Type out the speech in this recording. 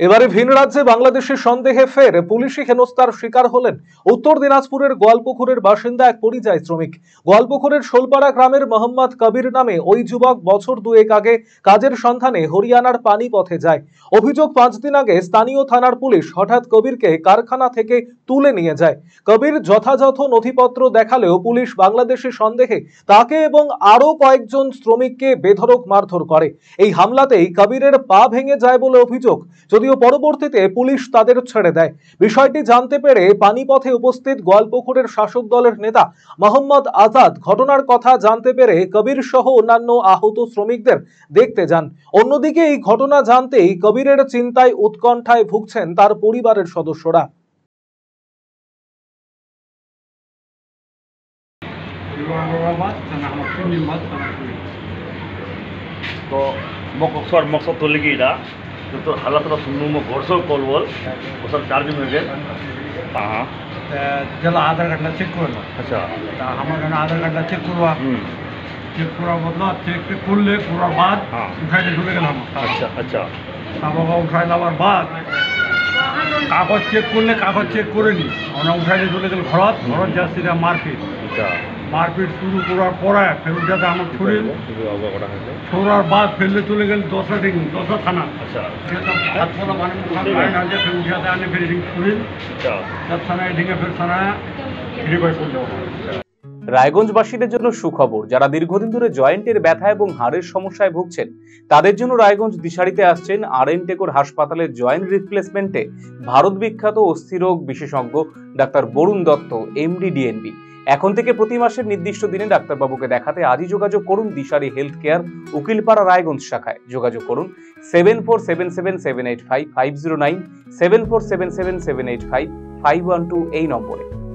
এবারে ভিন রাজ্যে বাংলাদেশের সন্দেহে ফের পুলিশি হেনস্থার শিকার হলেন উত্তর দিনাজপুরের গোয়ালপুকুরের বাসিন্দা এক পরিযায়ী শ্রমিক। গোয়ালপুকুরের শোলপাড়া গ্রামের মোহাম্মদ কবির নামে ওই যুবক বছর দুয়েক আগে কাজের সন্ধানে হরিয়ানার পানিপথে যায়। অভিযোগ 5 দিন আগে স্থানীয় থানার পুলিশ হঠাৎ কবিরকে কারখানা থেকে তুলে নিয়ে যায়। কবির যথাযথ নথিপত্র দেখালেও পুলিশ বাংলাদেশের সন্দেহে তাকে এবং আরো কয়েকজন শ্রমিককে বেধড়ক মারধর করে। এই হামলাতেই কবিরের পা ভেঙে যায় বলে অভিযোগ, যদিও পরবর্তীতে পুলিশ তাদের ছেড়ে দেয়। বিষয়টি জানতে পেরে পানিপথে উপস্থিত গোয়ালপুকুরের শাসক দলের নেতা মোহাম্মদ আজাদ ঘটনার কথা জানতে পেরে কবির সহ অন্যান্য আহত শ্রমিকদের দেখতে যান। অন্যদিকে এই ঘটনা জানতেই কবিরের চিন্তায় উৎকণ্ঠায় ভুগছেন তার পরিবারের সদস্যরা। तो मकसर मकसद तो लगी इड़ा तो हालत तो सुनू में घर से कॉल बोल वो सब 4 दिन हो गए। हाँ जला आधार कार्ड चेक करो। अच्छा हमारे आधार कार्ड चेक करवा चेक करा बदला चेक कर ले पूरा बाद उठाई ढुले गल हम। अच्छा अच्छा अब उठाई लावर बाद कागज चेक कर ले कागज चेक करे नी उठाई ढुले गल घरत घरत जासी मारपिट। अच्छा मारपिट शुरू करार पड़े फिर उठाते हम छुड़िल छोड़ार बाद फिर चले गए 10 थाना। अच्छा हाथ पड़ा माने फिर उठाते आने फिर छुड़िल जब थाना ढेंगे फिर थाना रिवाइव कर लो। রায়গঞ্জবাসীদের জন্য সুখবর, যারা দীর্ঘদিন ধরে জয়েন্টের ব্যথা এবং হাড়ের সমস্যায় ভুগছেন তাদের জন্য রায়গঞ্জ দিশারিতে আসছেন আর.এন. টেকর হাসপাতালের জয়েন্ট রিপ্লেসমেন্টে ভারত বিখ্যাত অস্থিরোগ বিশেষজ্ঞ doctor Barun Dutta, MD, DNB. এখন থেকে প্রতি মাসের নির্দিষ্ট দিনে ডাক্তারবাবুকে দেখাতে আজই যোগাযোগ করুন দিশারি হেলথ কেয়ার, উকিলপাড়া, রায়গঞ্জ শাখায়। যোগাযোগ করুন 7477785509, 7477785512 এই নম্বরে।